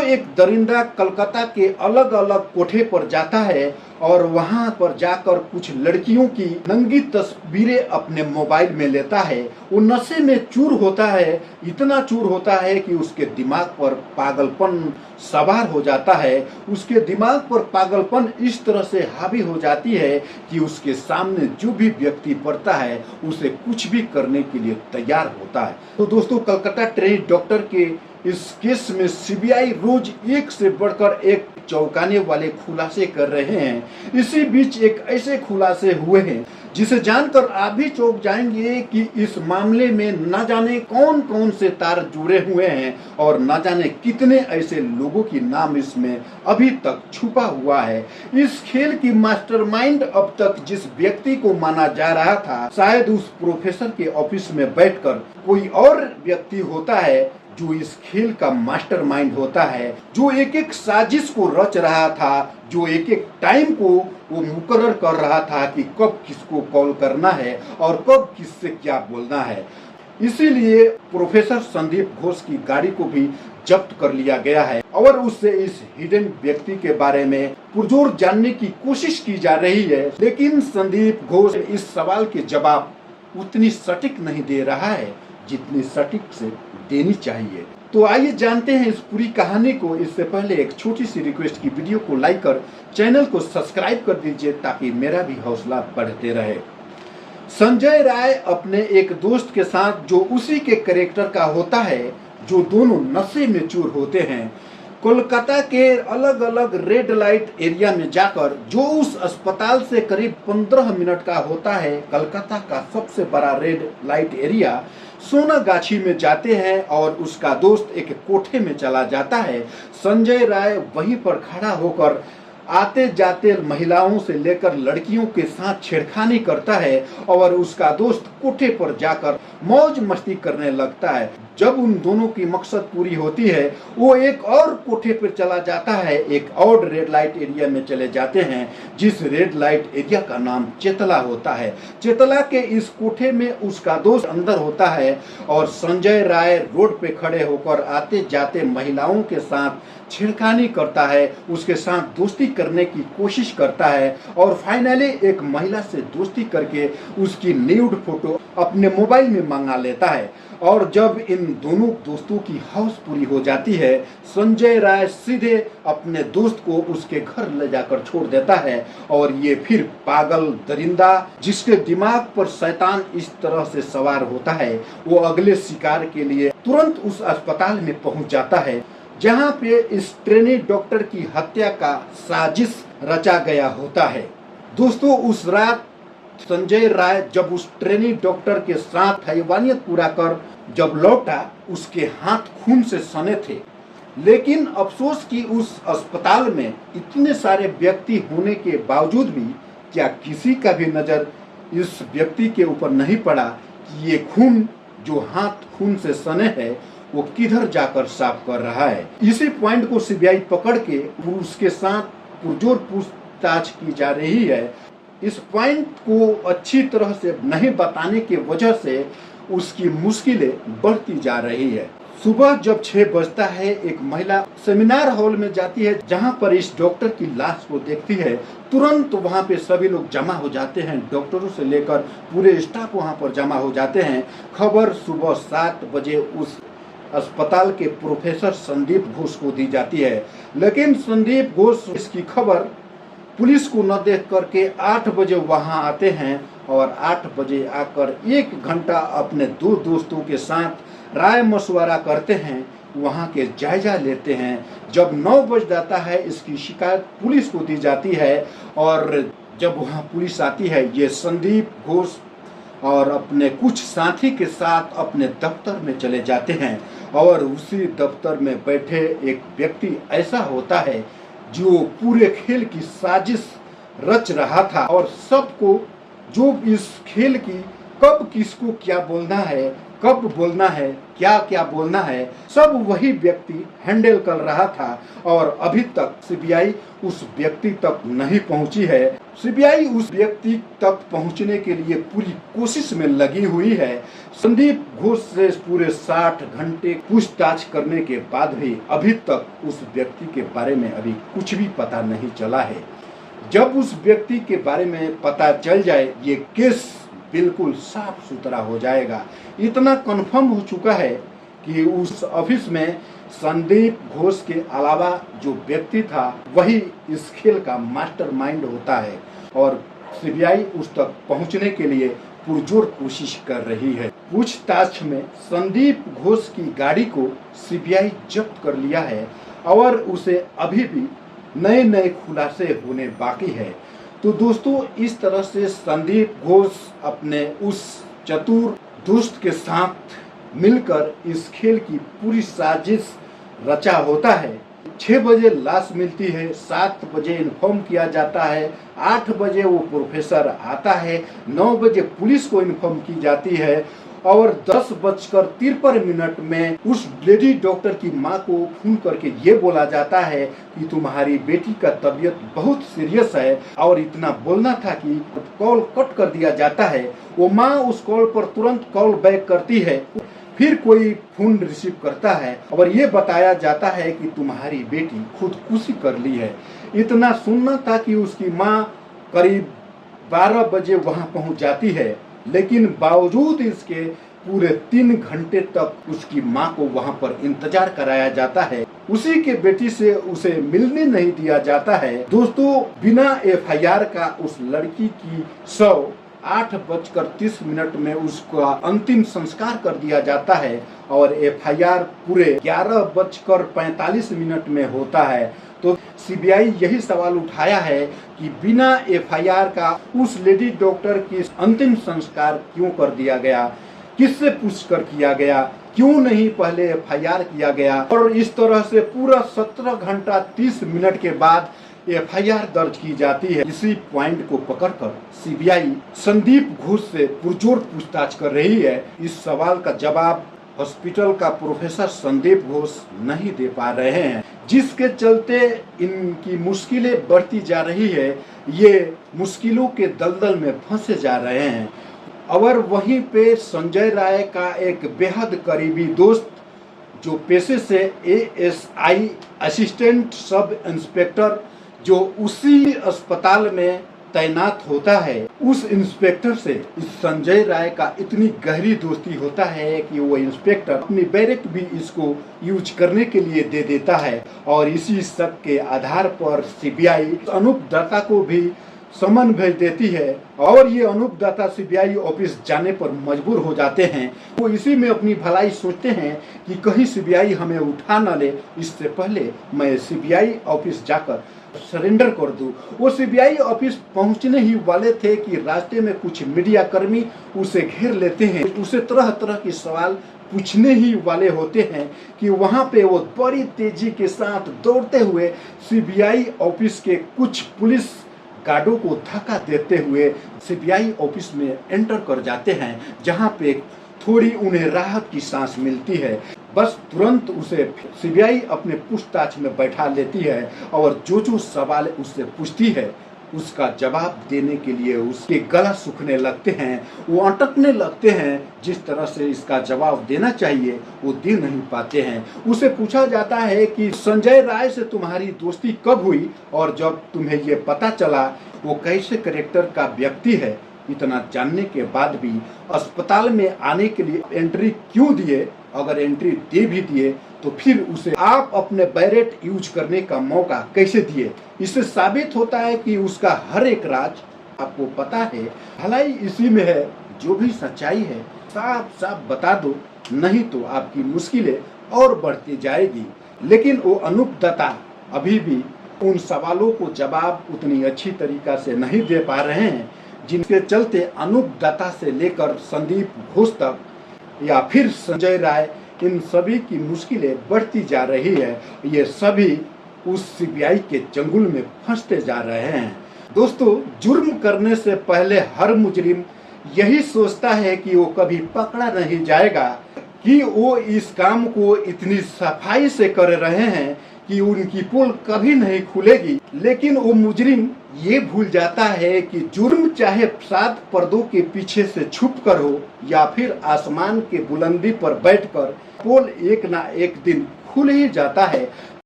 एक दरिंदा कलकत्ता के अलग अलग कोठे पर जाता है और वहां पर जाकर कुछ लड़कियों की नंगी तस्वीरें अपने मोबाइल में लेता है। वो नशे में चूर होता है, इतना चूर होता है कि उसके दिमाग पर पागलपन सवार हो जाता है। उसके दिमाग पर पागलपन इस तरह से हावी हो जाती है कि उसके सामने जो भी व्यक्ति पड़ता है उसे कुछ भी करने के लिए तैयार होता है। तो दोस्तों, कलकत्ता ट्रेनी डॉक्टर के इस केस में सीबीआई रोज एक से बढ़कर एक चौंकाने वाले खुलासे कर रहे हैं। इसी बीच एक ऐसे खुलासे हुए हैं जिसे जानकर आप भी चौंक जाएंगे कि इस मामले में न जाने कौन कौन से तार जुड़े हुए हैं और न जाने कितने ऐसे लोगों की नाम इसमें अभी तक छुपा हुआ है। इस खेल की मास्टरमाइंड अब तक जिस व्यक्ति को माना जा रहा था, शायद उस प्रोफेसर के ऑफिस में बैठकर कोई और व्यक्ति होता है जो इस खेल का मास्टरमाइंड होता है, जो एक एक साजिश को रच रहा था, जो एक एक टाइम को वो मुकर्रर कर रहा था कि कब किसको कॉल करना है और कब किससे क्या बोलना है। इसीलिए प्रोफेसर संदीप घोष की गाड़ी को भी जब्त कर लिया गया है और उससे इस हिडन व्यक्ति के बारे में पुरजोर जानने की कोशिश की जा रही है। लेकिन संदीप घोष इस सवाल के जवाब उतनी सटीक नहीं दे रहा है जितनी सटीक से देनी चाहिए। तो आइए जानते हैं इस पूरी कहानी को। इससे पहले एक छोटी सी रिक्वेस्ट की वीडियो को लाइक कर चैनल को सब्सक्राइब कर दीजिए ताकि मेरा भी हौसला बढ़ते रहे। संजय राय अपने एक दोस्त के साथ, जो उसी के कैरेक्टर का होता है, जो दोनों नशे में चूर होते हैं, कोलकाता के अलग अलग रेड लाइट एरिया में जाकर, जो उस अस्पताल से करीब 15 मिनट का होता है, कलकत्ता का सबसे बड़ा रेड लाइट एरिया सोनागाछी में जाते हैं और उसका दोस्त एक कोठे में चला जाता है। संजय राय वहीं पर खड़ा होकर आते जाते महिलाओं से लेकर लड़कियों के साथ छेड़खानी करता है और उसका दोस्त कोठे पर जाकर मौज मस्ती करने लगता है। जब उन दोनों की मकसद पूरी होती है, वो एक और कोठे पर चला जाता है, एक और रेड लाइट एरिया में चले जाते हैं, जिस रेड लाइट एरिया का नाम चेतला होता है। चेतला के इस कोठे में उसका दोस्त अंदर होता है और संजय राय रोड पे खड़े होकर आते जाते महिलाओं के साथ छेड़खानी करता है, उसके साथ दोस्ती करने की कोशिश करता है और फाइनली एक महिला से दोस्ती करके उसकी न्यूड फोटो अपने मोबाइल में मंगा लेता है। और जब इन दोनों दोस्तों की हौस पूरी हो जाती है, संजय राय सीधे अपने दोस्त को उसके घर ले जाकर छोड़ देता है और ये फिर पागल दरिंदा, जिसके दिमाग पर शैतान इस तरह से सवार होता है, वो अगले शिकार के लिए तुरंत उस अस्पताल में पहुंच जाता है जहां पे इस ट्रेनी डॉक्टर की हत्या का साजिश रचा गया होता है। दोस्तों, उस रात संजय राय जब उस ट्रेनी डॉक्टर के साथ हैवानियत पूरा कर जब लौटा, उसके हाथ खून से सने थे। लेकिन अफसोस कि उस अस्पताल में इतने सारे व्यक्ति होने के बावजूद भी क्या किसी का भी नजर इस व्यक्ति के ऊपर नहीं पड़ा कि ये खून, जो हाथ खून से सने है, वो किधर जाकर साफ कर रहा है। इसी पॉइंट को सीबीआई पकड़ के उसके साथ पुरजोर पूछताछ की जा रही है। इस पॉइंट को अच्छी तरह से नहीं बताने की वजह से उसकी मुश्किलें बढ़ती जा रही है। सुबह जब 6 बजता है, एक महिला सेमिनार हॉल में जाती है जहां पर इस डॉक्टर की लाश को देखती है। तुरंत वहां पे सभी लोग जमा हो जाते हैं, डॉक्टरों से लेकर पूरे स्टाफ वहां पर जमा हो जाते हैं। खबर सुबह 7 बजे उस अस्पताल के प्रोफेसर संदीप घोष को दी जाती है। लेकिन संदीप घोष इसकी खबर पुलिस को न देख करके 8 बजे वहां आते हैं और 8 बजे आकर 1 घंटा अपने 2 दोस्तों के साथ राय मशवरा करते हैं, वहां के जायजा लेते हैं। जब 9 बज जाता है, इसकी शिकायत पुलिस को दी जाती है और जब वहां पुलिस आती है, ये संदीप घोष और अपने कुछ साथी के साथ अपने दफ्तर में चले जाते हैं और उसी दफ्तर में बैठे एक व्यक्ति ऐसा होता है जो पूरे खेल की साजिश रच रहा था और सबको, जो इस खेल की कब किसको क्या बोलना है, कब बोलना है, क्या क्या बोलना है, सब वही व्यक्ति हैंडल कर रहा था और अभी तक सीबीआई उस व्यक्ति तक नहीं पहुंची है। सीबीआई उस व्यक्ति तक पहुंचने के लिए पूरी कोशिश में लगी हुई है। संदीप घोष से पूरे 60 घंटे पूछताछ करने के बाद भी अभी तक उस व्यक्ति के बारे में अभी कुछ भी पता नहीं चला है। जब उस व्यक्ति के बारे में पता चल जाए, ये केस बिल्कुल साफ सुथरा हो जाएगा। इतना कंफर्म हो चुका है कि उस ऑफिस में संदीप घोष के अलावा जो व्यक्ति था वही इस खेल का मास्टरमाइंड होता है और सीबीआई उस तक पहुंचने के लिए पुरजोर कोशिश कर रही है। पूछताछ में संदीप घोष की गाड़ी को सीबीआई जब्त कर लिया है और उसे अभी भी नए नए खुलासे होने बाकी है। तो दोस्तों, इस तरह से संदीप घोष अपने उस चतुर दोस्त के साथ मिलकर इस खेल की पूरी साजिश रचा होता है। 6 बजे लाश मिलती है, 7 बजे इन्फॉर्म किया जाता है, 8 बजे वो प्रोफेसर आता है, 9 बजे पुलिस को इन्फॉर्म की जाती है और 10:53 में उस लेडी डॉक्टर की मां को फोन करके ये बोला जाता है कि तुम्हारी बेटी का तबीयत बहुत सीरियस है और इतना बोलना था कि कॉल कट कर दिया जाता है। वो मां उस कॉल पर तुरंत कॉल बैक करती है, फिर कोई फोन रिसीव करता है और ये बताया जाता है कि तुम्हारी बेटी खुदकुशी कर ली है। इतना सुनना था कि उसकी मां करीब 12 बजे वहां पहुंच जाती है, लेकिन बावजूद इसके पूरे 3 घंटे तक उसकी मां को वहां पर इंतजार कराया जाता है। उसी के बेटी से उसे मिलने नहीं दिया जाता है। दोस्तों, बिना एफआईआर का उस लड़की की 8:30 में उसका अंतिम संस्कार कर दिया जाता है और एफआईआर पूरे 11:45 में होता है। तो सीबीआई यही सवाल उठाया है कि बिना एफआईआर का उस लेडी डॉक्टर की अंतिम संस्कार क्यों कर दिया गया, किससे पूछकर किया गया, क्यों नहीं पहले एफआईआर किया गया। और इस तरह से पूरा 17 घंटा 30 मिनट के बाद एफआईआर दर्ज की जाती है। इसी पॉइंट को पकड़कर सीबीआई संदीप घोष से पुरजोर पूछताछ कर रही है। इस सवाल का जवाब हॉस्पिटल का प्रोफेसर संदीप घोष नहीं दे पा रहे हैं, जिसके चलते इनकी मुश्किलें बढ़ती जा रही है। ये मुश्किलों के दलदल में फंसे जा रहे हैं। और वहीं पे संजय राय का एक बेहद करीबी दोस्त, जो पेशे से एएसआई असिस्टेंट सब इंस्पेक्टर, जो उसी अस्पताल में तैनात होता है, उस इंस्पेक्टर से इस संजय राय का इतनी गहरी दोस्ती होता है कि वो इंस्पेक्टर अपनी बैरक भी इसको यूज करने के लिए दे देता है। और इसी शक के आधार पर सीबीआई अनूप दत्ता को भी समन भेज देती है और ये अनूप दत्ता सीबीआई ऑफिस जाने पर मजबूर हो जाते हैं। वो इसी में अपनी भलाई सोचते हैं कि कहीं सीबीआई हमें उठा न ले, इससे पहले मैं सीबीआई ऑफिस जाकर सरेंडर कर दूं। वो सीबीआई ऑफिस पहुंचने ही वाले थे कि रास्ते में कुछ मीडिया कर्मी उसे घेर लेते हैं, उसे तरह तरह के सवाल पूछने ही वाले होते हैं कि वहां पे वो बड़ी तेजी के साथ दौड़ते हुए सीबीआई ऑफिस के कुछ पुलिस गार्डों को धक्का देते हुए सीबीआई ऑफिस में एंटर कर जाते हैं, जहां पे थोड़ी उन्हें राहत की सांस मिलती है। बस तुरंत उसे सीबीआई अपने पूछताछ में बैठा लेती है और जो जो सवाल उससे पूछती है उसका जवाब देने के लिए उसके गला सूखने लगते हैं, वो अटकने लगते हैं। जिस तरह से इसका जवाब देना चाहिए वो दे नहीं पाते हैं। उसे पूछा जाता है कि संजय राय से तुम्हारी दोस्ती कब हुई और जब तुम्हें ये पता चला वो कैसे कैरेक्टर का व्यक्ति है। इतना जानने के बाद भी अस्पताल में आने के लिए एंट्री क्यों दिए, अगर एंट्री दे भी दिए तो फिर उसे आप अपने बैरेट यूज करने का मौका कैसे दिए। इससे साबित होता है कि उसका हर एक राज आपको पता है। भलाई इसी में है, जो भी सच्चाई है साफ साफ बता दो, नहीं तो आपकी मुश्किलें और बढ़ती जाएगी। लेकिन वो अनूप दत्ता अभी भी उन सवालों को जवाब उतनी अच्छी तरीका से नहीं दे पा रहे हैं, जिनके चलते अनूप दत्ता से लेकर संदीप घोष तक या फिर संजय राय, इन सभी की मुश्किलें बढ़ती जा रही है। ये सभी उस सीबीआई के चंगुल में फंसते जा रहे हैं। दोस्तों, जुर्म करने से पहले हर मुजरिम यही सोचता है कि वो कभी पकड़ा नहीं जाएगा, कि वो इस काम को इतनी सफाई से कर रहे हैं कि उनकी पोल कभी नहीं खुलेगी। लेकिन वो मुजरिम ये भूल जाता है कि जुर्म चाहे 7 पर्दों के पीछे से छुप कर हो या फिर आसमान के बुलंदी पर बैठकर, पोल एक ना एक दिन खुल ही जाता है।